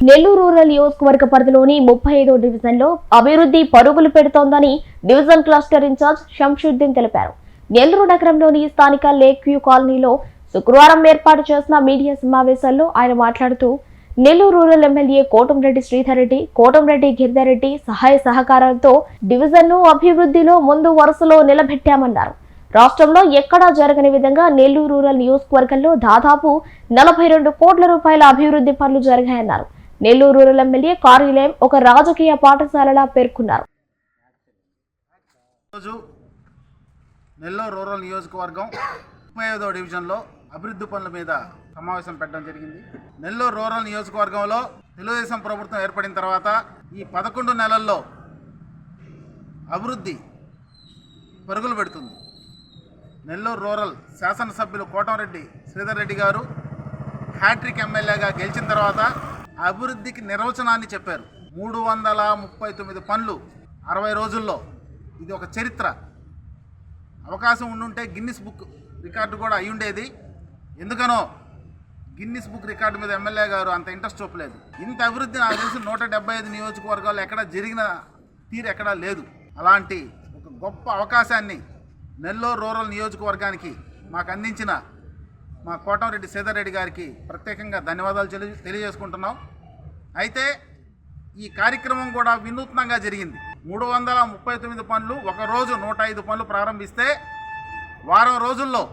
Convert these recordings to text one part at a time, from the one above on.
Nellore rural నియోజకవర్గ పరిధిలోని 35వ డివిజన్లో అభివృద్ధి పరుగులు పెడుతోందని డివిజన్ క్లస్టర్ ఇన్ఛార్జ్ శంషుద్దీన్ తెలిపారు. నెల్లూరు నగరంలోని స్థానిక లేక్ వ్యూ కాలనీలో శుక్రవారం ఏర్పాటు చేసిన మీడియా సమావేశంలో ఆయన మాట్లాడుతూ నెల్లూరు రూరల్ ఎమ్మెల్యే కోటంరెడ్డి శ్రీధర్ రెడ్డి, కోటంరెడ్డి గిరిధర్ రెడ్డి సహాయ సహకారాలతో డివిజన్ను అభివృద్ధిలో ముందు వరుసలో నిలబెట్టామన్నారు. రాష్ట్రంలో ఎక్కడా జరగని విధంగా నెల్లూరు రూరల్ నియోజకవర్గంలో దాదాపు 42 కోట్ల రూపాయల అభివృద్ధి పనులు జరిగాయన్నారు. నెల్లూరు రూరల్ ఎమ్మెల్యే కార్యాలయం ఒక రాజకీయ పాఠశాలలా పేర్కొన్నారు. నెల్లూరు రూరల్ నియోజకవర్గం 35వ డివిజన్లో అభివృద్ధి పనుల మీద సమావేశం పెట్టడం జరిగింది. నెల్లూరు రూరల్ నియోజకవర్గంలో తెలుగుదేశం ప్రభుత్వం ఏర్పడిన తర్వాత ఈ 11 నెలల్లో అభివృద్ధి పరుగులు పెడుతుంది. నెల్లూరు రూరల్ శాసనసభ్యులు కోటంరెడ్డి శ్రీధర్ రెడ్డి గారు హ్యాట్రిక్ ఎమ్మెల్యేగా గెలిచిన తర్వాత అభివృద్ధికి నిర్వచనాన్ని చెప్పారు. 339 పనులు 60 రోజుల్లో. ఇది ఒక చరిత్ర. అవకాశం ఉండుంటే గిన్నిస్ బుక్ రికార్డు కూడా అయి ఉండేది. ఎందుకనో గిన్నిస్ బుక్ రికార్డు మీద ఎమ్మెల్యే గారు అంత ఇంట్రెస్ట్ చూపలేదు. ఇంత అభివృద్ధి నాకు తెలిసి 175 నియోజకవర్గాల్లో ఎక్కడ జరిగిన తీరు ఎక్కడా లేదు. అలాంటి ఒక గొప్ప అవకాశాన్ని నెల్లూరు రూరల్ నియోజకవర్గానికి మాకు అందించిన మా కోటంరెడ్డి శ్రీధర్ రెడ్డి గారికి ప్రత్యేకంగా ధన్యవాదాలు తెలియజేసుకుంటున్నాం. అయితే ఈ కార్యక్రమం కూడా వినూత్నంగా జరిగింది. 339 పనులు ఒకరోజు 105 పనులు ప్రారంభిస్తే వారం రోజుల్లో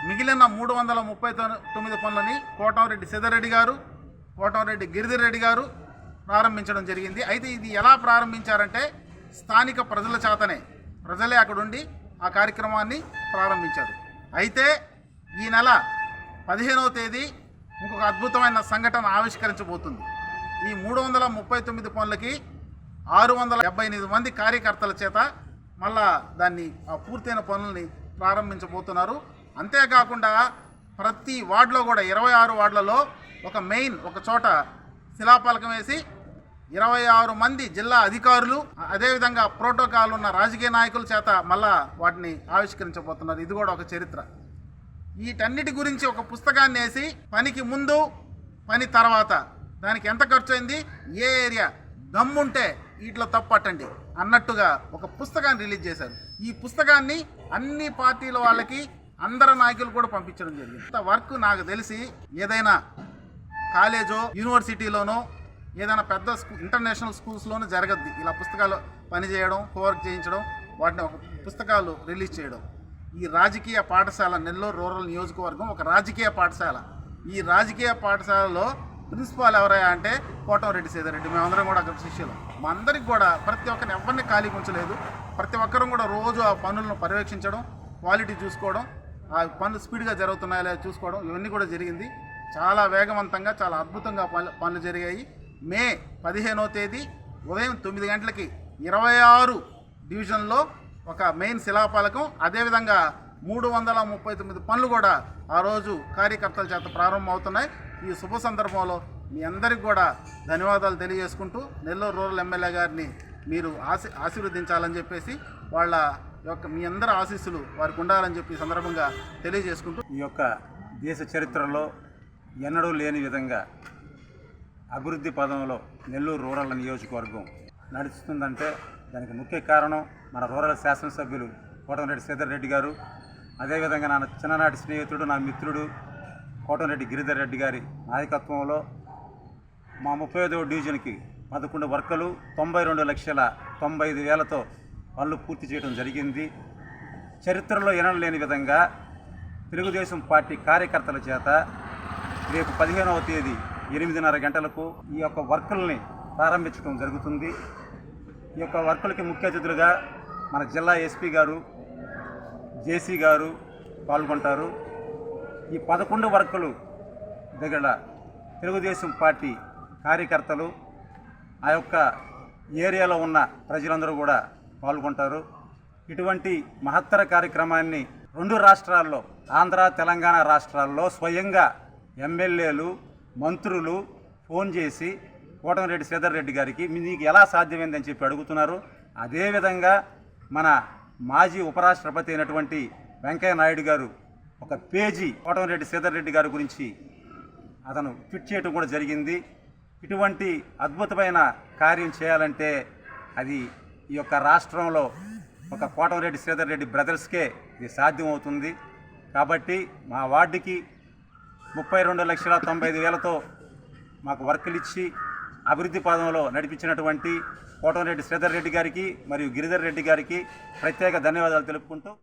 మిగిలిన 339 పనులని కోటంరెడ్డి శ్రీధర్ రెడ్డి గారు, కోటంరెడ్డి గిరిధర్ రెడ్డి గారు ప్రారంభించడం జరిగింది. అయితే ఇది ఎలా ప్రారంభించారంటే స్థానిక ప్రజల చేతనే, ప్రజలే అక్కడుండి ఆ కార్యక్రమాన్ని ప్రారంభించారు. అయితే ఈ నెల 15వ తేదీ ఇంకొక అద్భుతమైన సంఘటన ఆవిష్కరించబోతుంది. ఈ 339 పనులకి 678 మంది కార్యకర్తల చేత మళ్ళా దాన్ని పూర్తయిన పనుల్ని ప్రారంభించబోతున్నారు. అంతేకాకుండా ప్రతి వార్డులో కూడా 26 వార్డులలో ఒక చోట శిలాఫలకం వేసి 26 మంది జిల్లా అధికారులు, అదేవిధంగా ప్రోటోకాల్ ఉన్న రాజకీయ నాయకుల చేత మళ్ళా వాటిని ఆవిష్కరించబోతున్నారు. ఇది కూడా ఒక చరిత్ర. వీటన్నిటి గురించి ఒక పుస్తకాన్ని వేసి పనికి ముందు, పని తర్వాత దానికి ఎంత ఖర్చు అయింది, ఏ ఏరియా దమ్ముంటే వీటిలో తప్పట్టండి అన్నట్టుగా ఒక పుస్తకాన్ని రిలీజ్ చేశారు. ఈ పుస్తకాన్ని అన్ని పార్టీల వాళ్ళకి, అందరు నాయకులు కూడా పంపించడం జరిగింది. ఇంత వర్క్ నాకు తెలిసి ఏదైనా కాలేజో, యూనివర్సిటీలోనో, ఏదైనా పెద్ద ఇంటర్నేషనల్ స్కూల్స్లోనూ జరగద్ది. ఇలా పుస్తకాలు పనిచేయడం, హోంవర్క్ చేయించడం, వాటిని ఒక పుస్తకాలు రిలీజ్ చేయడం. ఈ రాజకీయ పాఠశాల నెల్లూరు రూరల్ నియోజకవర్గం ఒక రాజకీయ పాఠశాల. ఈ రాజకీయ పాఠశాలలో ప్రిన్సిపాల్ ఎవరయ్యా అంటే కోటంరెడ్డి శ్రీధర్ రెడ్డి. మేమందరం కూడా అక్కడ శిష్యులు. మా అందరికి కూడా ప్రతి ఒక్కరిని ఎవరిని ఖాళీ ఉంచలేదు. ప్రతి ఒక్కరం కూడా రోజు ఆ పనులను పర్యవేక్షించడం, క్వాలిటీ చూసుకోవడం, ఆ పనులు స్పీడ్గా జరుగుతున్నాయా లేదా చూసుకోవడం, ఇవన్నీ కూడా జరిగింది. చాలా వేగవంతంగా, చాలా అద్భుతంగా పనులు జరిగాయి. మే 15వ తేదీ ఉదయం 9 గంటలకి 26 డివిజన్లో ఒక మెయిన్ శిలాఫలకం, అదేవిధంగా 339 పనులు కూడా ఆ రోజు కార్యకర్తల చేత ప్రారంభమవుతున్నాయి. ఈ శుభ సందర్భంలో మీ అందరికి కూడా ధన్యవాదాలు తెలియజేసుకుంటూ నెల్లూరు రూరల్ ఎమ్మెల్యే గారిని మీరు ఆశీర్వదించాలని చెప్పేసి, వాళ్ళ యొక్క మీ అందరి ఆశీస్సులు వారికి ఉండాలని చెప్పి సందర్భంగా తెలియజేసుకుంటూ, ఈ యొక్క దేశ చరిత్రలో ఎన్నడూ లేని విధంగా అభివృద్ధి పదంలో నెల్లూరు రూరల్ నియోజకవర్గం నడుస్తుందంటే దానికి ముఖ్య కారణం మన రూరల్ శాసనసభ్యులు కోటంరెడ్డి శ్రీధర్ రెడ్డి గారు, అదేవిధంగా నా చిన్ననాటి స్నేహితుడు, నా మిత్రుడు కోటంరెడ్డి గిరిధర్ రెడ్డి గారి నాయకత్వంలో మా 35వ డివిజన్కి 11 వర్కలు 92,95,000తో పనులు పూర్తి చేయడం జరిగింది. చరిత్రలో ఎనలేని విధంగా తెలుగుదేశం పార్టీ కార్యకర్తల చేత రేపు 15వ తేదీ 8:30 గంటలకు ఈ యొక్క వర్కుల్ని ప్రారంభించడం జరుగుతుంది. ఈ యొక్క వర్కులకి ముఖ్య అతిథులుగా మన జిల్లా ఎస్పీ గారు, జేసీ గారు పాల్గొంటారు. ఈ 11 వర్కులు దగ్గర తెలుగుదేశం పార్టీ కార్యకర్తలు, ఆ యొక్క ఏరియాలో ఉన్న ప్రజలందరూ కూడా పాల్గొంటారు. ఇటువంటి మహత్తర కార్యక్రమాన్ని 2 రాష్ట్రాల్లో, ఆంధ్ర తెలంగాణ రాష్ట్రాల్లో స్వయంగా ఎమ్మెల్యేలు, మంత్రులు ఫోన్ చేసి కోటంరెడ్డి శ్రీధర్ రెడ్డి గారికి మీకు ఎలా సాధ్యమైందని చెప్పి అడుగుతున్నారు. అదేవిధంగా మన మాజీ ఉపరాష్ట్రపతి అయినటువంటి వెంకయ్య నాయుడు గారు ఒక పేజీ కోటంరెడ్డి శ్రీధర్ రెడ్డి గారి గురించి అతను ట్వీట్ చేయడం కూడా జరిగింది. ఇటువంటి అద్భుతమైన కార్యం చేయాలంటే అది ఈ యొక్క రాష్ట్రంలో ఒక కోటమిరెడ్డి శ్రీధర్ రెడ్డి బ్రదర్స్కే ఇది సాధ్యమవుతుంది. కాబట్టి మా వార్డుకి 32,95,000తో మాకు వర్కులు ఇచ్చి అభివృద్ధి పదంలో నడిపించినటువంటి కోటమిరెడ్డి శ్రీధర్ రెడ్డి గారికి మరియు గిరిధర్ రెడ్డి గారికి ప్రత్యేక ధన్యవాదాలు తెలుపుకుంటూ